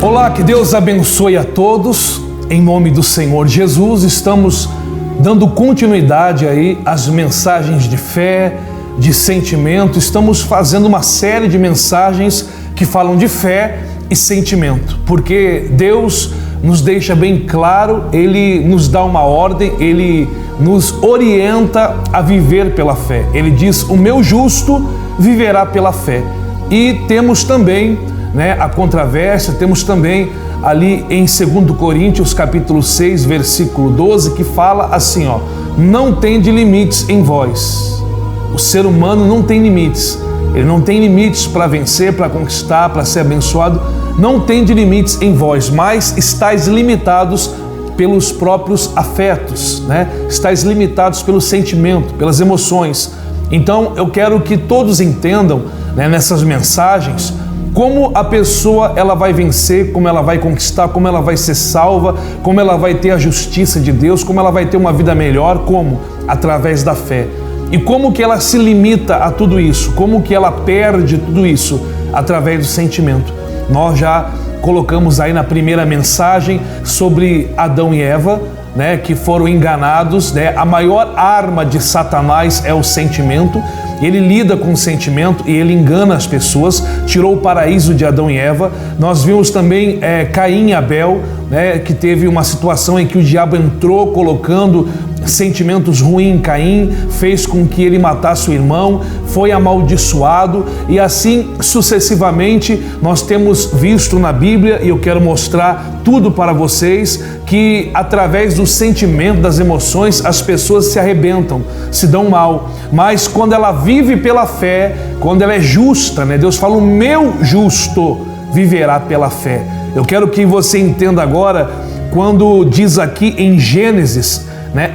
Olá, que Deus abençoe a todos, em nome do Senhor Jesus. Estamos dando continuidade aí às mensagens de fé, de sentimento. Estamos fazendo uma série de mensagens que falam de fé e sentimento, porque Deus nos deixa bem claro, Ele nos dá uma ordem, Ele nos orienta a viver pela fé. Ele diz: o meu justo viverá pela fé. E temos também a controvérsia, temos também ali em 2 Coríntios capítulo 6, versículo 12, que fala assim, não tende limites em vós. O ser humano não tem limites, ele não tem limites para vencer, para conquistar, para ser abençoado, não tende limites em vós, mas estáis limitados pelos próprios afetos, estáis limitados pelo sentimento, pelas emoções. Então eu quero que todos entendam nessas mensagens como a pessoa ela vai vencer, como ela vai conquistar, como ela vai ser salva, como ela vai ter a justiça de Deus, como ela vai ter uma vida melhor, como? Através da fé. E como que ela se limita a tudo isso? Como que ela perde tudo isso? Através do sentimento. Nós já colocamos aí na primeira mensagem sobre Adão e Eva, que foram enganados, A maior arma de Satanás é o sentimento. Ele lida com o sentimento e ele engana as pessoas, tirou o paraíso de Adão e Eva. Nós vimos também Caim e Abel, que teve uma situação em que o diabo entrou colocando sentimentos ruins em Caim, fez com que ele matasse o irmão, foi amaldiçoado e assim sucessivamente. Nós temos visto na Bíblia, e eu quero mostrar tudo para vocês, que através do sentimento, das emoções, as pessoas se arrebentam, se dão mal, mas quando ela vive pela fé, quando ela é justa, Deus fala: o meu justo viverá pela fé. Eu quero que você entenda agora, quando diz aqui em Gênesis,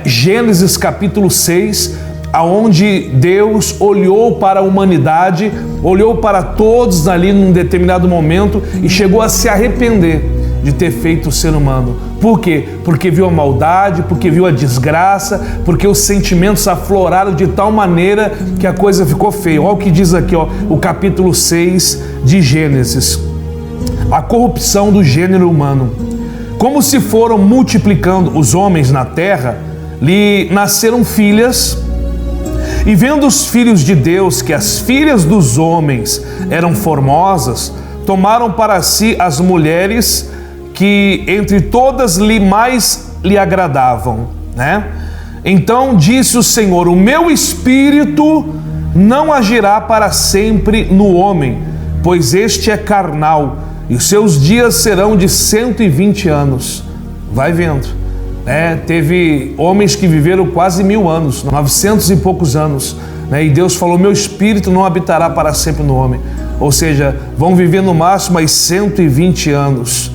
Gênesis capítulo 6, aonde Deus olhou para a humanidade, olhou para todos ali num determinado momento e chegou a se arrepender de ter feito o ser humano. Por quê? Porque viu a maldade, porque viu a desgraça, porque os sentimentos afloraram de tal maneira que a coisa ficou feia. Olha o que diz aqui, o capítulo 6 de Gênesis. A corrupção do gênero humano. Como se foram multiplicando os homens na terra, lhe nasceram filhas, e vendo os filhos de Deus que as filhas dos homens eram formosas, tomaram para si as mulheres que entre todas mais lhe agradavam, Então disse o Senhor: o meu espírito não agirá para sempre no homem, pois este é carnal, e os seus dias serão de 120 anos. Vai vendo, teve homens que viveram quase 1000 anos, 900 e poucos anos, e Deus falou: meu espírito não habitará para sempre no homem, ou seja, vão viver no máximo aí 120 anos.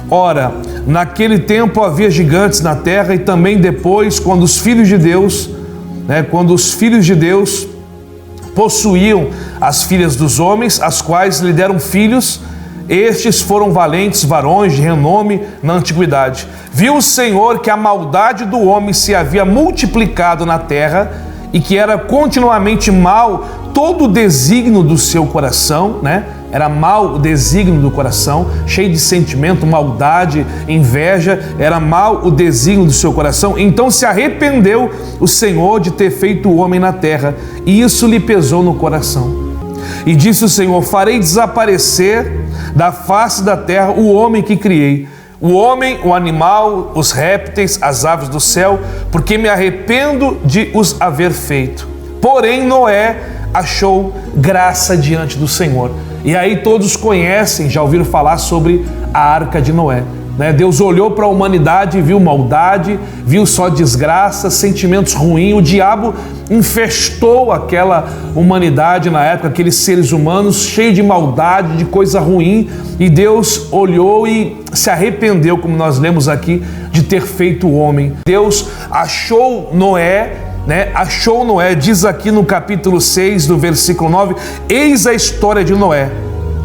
Ora, naquele tempo havia gigantes na terra, e também depois, quando os filhos de Deus, possuíam as filhas dos homens, as quais lhe deram filhos, estes foram valentes varões de renome na antiguidade. Viu o Senhor que a maldade do homem se havia multiplicado na terra, e que era continuamente mal todo o desígnio do seu coração, Era mal o desígnio do coração, cheio de sentimento, maldade, inveja, era mal o desígnio do seu coração. Então se arrependeu o Senhor de ter feito o homem na terra, e isso lhe pesou no coração. E disse o Senhor: farei desaparecer da face da terra o homem que criei, o homem, o animal, os répteis, as aves do céu, porque me arrependo de os haver feito. Porém Noé achou graça diante do Senhor. E aí todos conhecem, já ouviram falar sobre a Arca de Noé. Deus olhou para a humanidade e viu maldade, viu só desgraça, sentimentos ruins. O diabo infestou aquela humanidade na época, aqueles seres humanos cheios de maldade, de coisa ruim, e Deus olhou e se arrependeu, como nós lemos aqui, de ter feito o homem. Deus achou Noé, achou Noé, diz aqui no capítulo 6, do versículo 9, eis a história de Noé.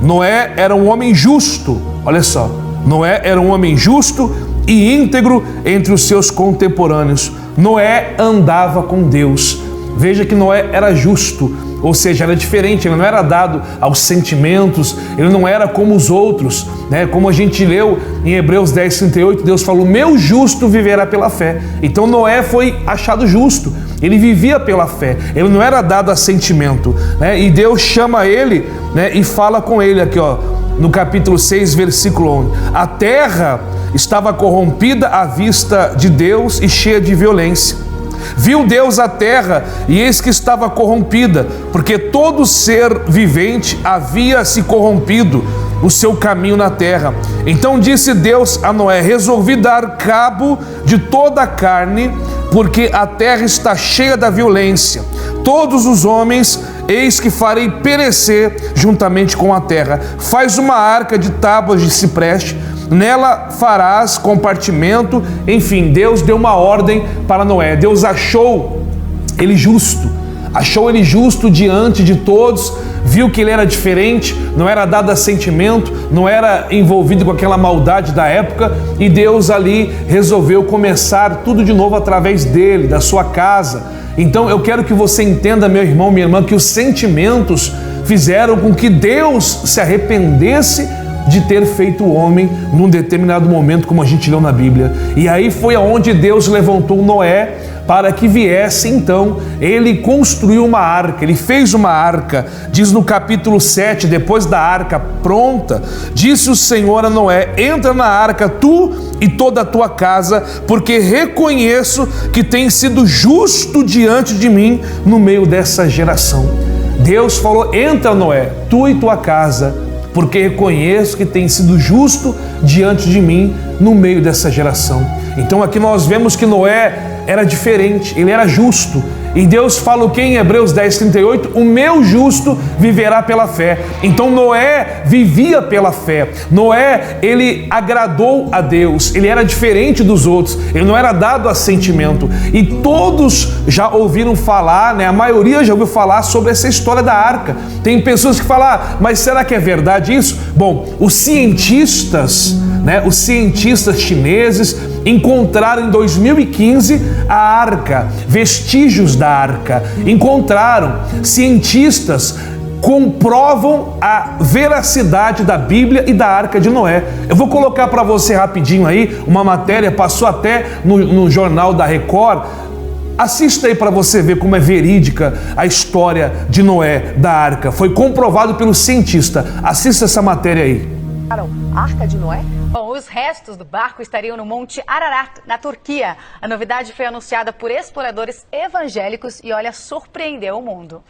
Noé era um homem justo, olha só, Noé era um homem justo e íntegro entre os seus contemporâneos. Noé andava com Deus. Veja que Noé era justo, ou seja, era diferente, ele não era dado aos sentimentos, ele não era como os outros, né? Como a gente leu em Hebreus 10:38, Deus falou: meu justo viverá pela fé. Então Noé foi achado justo, ele vivia pela fé, ele não era dado a sentimento, né? E Deus chama ele, né, e fala com ele aqui, ó, no capítulo 6, versículo 11: a terra estava corrompida à vista de Deus e cheia de violência. Viu Deus a terra, e eis que estava corrompida, porque todo ser vivente havia se corrompido o seu caminho na terra. Então disse Deus a Noé: resolvi dar cabo de toda a carne, porque a terra está cheia da violência. Todos os homens eis que farei perecer juntamente com a terra. Faz uma arca de tábuas de cipreste, nela farás compartimento. Enfim, Deus deu uma ordem para Noé. Deus achou ele justo diante de todos, viu que ele era diferente, não era dado a sentimento, não era envolvido com aquela maldade da época, e Deus ali resolveu começar tudo de novo através dele, da sua casa. Então eu quero que você entenda, meu irmão, minha irmã, que os sentimentos fizeram com que Deus se arrependesse de ter feito o homem num determinado momento, como a gente leu na Bíblia. E aí foi aonde Deus levantou Noé para que viesse. Então ele construiu uma arca, ele fez uma arca. Diz no capítulo 7, depois da arca pronta, disse o Senhor a Noé: entra na arca tu e toda a tua casa, porque reconheço que tens sido justo diante de mim no meio dessa geração. Deus falou: entra, Noé, tu e tua casa, porque reconheço que tem sido justo diante de mim no meio dessa geração. Então aqui nós vemos que Noé era diferente, ele era justo. E Deus fala o que em Hebreus 10:38? O meu justo viverá pela fé. Então Noé vivia pela fé. Noé, ele agradou a Deus, ele era diferente dos outros, ele não era dado a sentimento. E todos já ouviram falar, né? A maioria já ouviu falar sobre essa história da arca. Tem pessoas que falam: mas será que é verdade isso? Bom, os cientistas, né? Os cientistas chineses encontraram em 2015 a arca, vestígios da arca. Encontraram. Cientistas comprovam a veracidade da Bíblia e da Arca de Noé. Eu vou colocar para você rapidinho aí uma matéria, passou até no jornal da Record. Assista aí para você ver como é verídica a história de Noé, da arca. Foi comprovado pelo cientista. Assista essa matéria aí. Arca de Noé? Bom, os restos do barco estariam no Monte Ararat, na Turquia. A novidade foi anunciada por exploradores evangélicos e, olha, surpreendeu o mundo.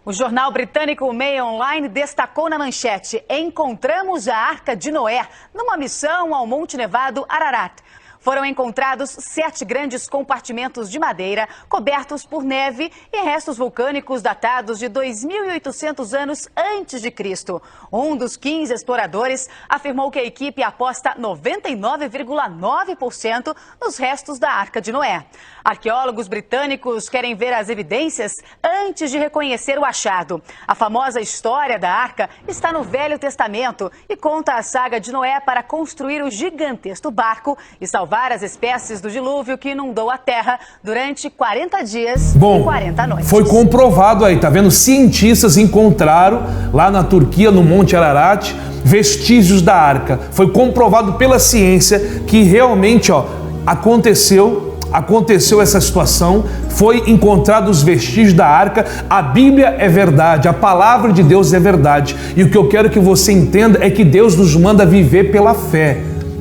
O jornal britânico Mail Online destacou na manchete: encontramos a Arca de Noé numa missão ao Monte Nevado Ararat. Foram encontrados 7 grandes compartimentos de madeira cobertos por neve e restos vulcânicos datados de 2.800 anos antes de Cristo. Um dos 15 exploradores afirmou que a equipe aposta 99,9% nos restos da Arca de Noé. Arqueólogos britânicos querem ver as evidências antes de reconhecer o achado. A famosa história da Arca está no Velho Testamento e conta a saga de Noé para construir o gigantesco barco e salvar as espécies do dilúvio que inundou a terra durante 40 dias e 40 noites. Foi comprovado aí, tá vendo? Cientistas encontraram lá na Turquia, no Monte Ararat, vestígios da arca. Foi comprovado pela ciência que realmente, aconteceu essa situação, foi encontrado os vestígios da arca. A Bíblia é verdade, a palavra de Deus é verdade. E o que eu quero que você entenda é que Deus nos manda viver pela fé.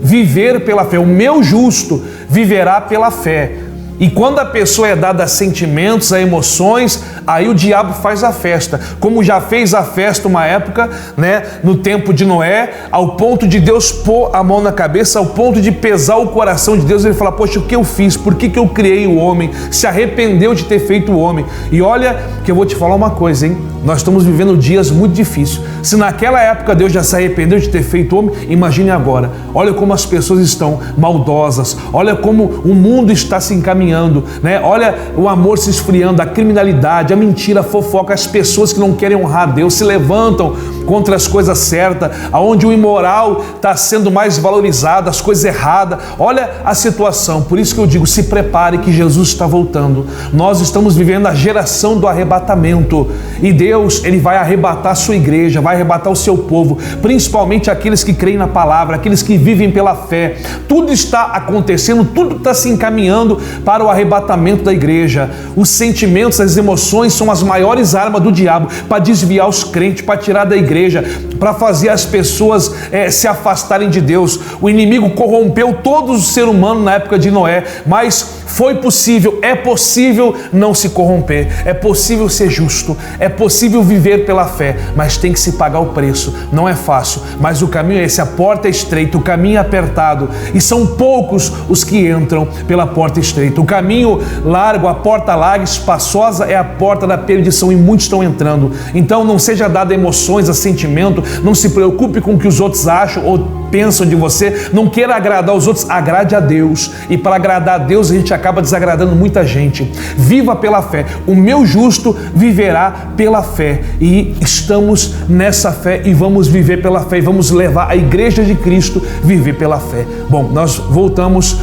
Viver pela fé. O meu justo viverá pela fé. E quando a pessoa é dada a sentimentos, a emoções, aí o diabo faz a festa. Como já fez a festa uma época, né, no tempo de Noé, ao ponto de Deus pôr a mão na cabeça, ao ponto de pesar o coração de Deus. Ele fala: poxa, o que eu fiz? Por que eu criei o homem? Se arrependeu de ter feito o homem. E olha que eu vou te falar uma coisa, hein? Nós estamos vivendo dias muito difíceis. Se naquela época Deus já se arrependeu de ter feito homem, imagine agora. Olha como as pessoas estão maldosas, olha como o mundo está se encaminhando, né? Olha o amor se esfriando, a criminalidade, a mentira, a fofoca, as pessoas que não querem honrar Deus se levantam contra as coisas certas, aonde o imoral está sendo mais valorizado, as coisas erradas. Olha a situação. Por isso que eu digo, se prepare que Jesus está voltando. Nós estamos vivendo a geração do arrebatamento e Deus, Ele vai arrebatar a sua igreja, vai arrebatar o seu povo, principalmente aqueles que creem na palavra, aqueles que vivem pela fé. Tudo está acontecendo, tudo está se encaminhando para o arrebatamento da igreja. Os sentimentos, as emoções são as maiores armas do diabo para desviar os crentes, para tirar da igreja, para fazer as pessoas se afastarem de Deus. O inimigo corrompeu todo o ser humano na época de Noé, mas foi possível, é possível não se corromper, é possível ser justo, é possível viver pela fé, mas tem que se pagar o preço. Não é fácil, mas o caminho é esse, a porta é estreita, o caminho é apertado e são poucos os que entram pela porta estreita. O caminho largo, a porta larga, espaçosa é a porta da perdição e muitos estão entrando. Então não seja dado a emoções, a sentimento, não se preocupe com o que os outros acham ou pensam de você, não queira agradar os outros, agrade a Deus. E para agradar a Deus a gente acaba desagradando muita gente. Viva pela fé, o meu justo viverá pela fé, e estamos nessa fé e vamos viver pela fé e vamos levar a igreja de Cristo a viver pela fé. Bom, nós voltamos,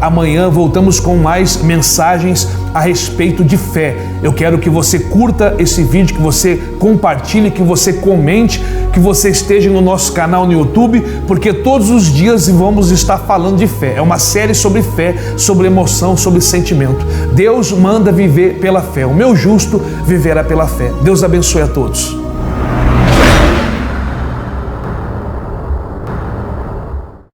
amanhã voltamos com mais mensagens a respeito de fé. Eu quero que você curta esse vídeo, que você compartilhe, que você comente, que você esteja no nosso canal no YouTube, porque todos os dias vamos estar falando de fé. É uma série sobre fé, sobre emoção, sobre sentimento. Deus manda viver pela fé. O meu justo viverá pela fé. Deus abençoe a todos.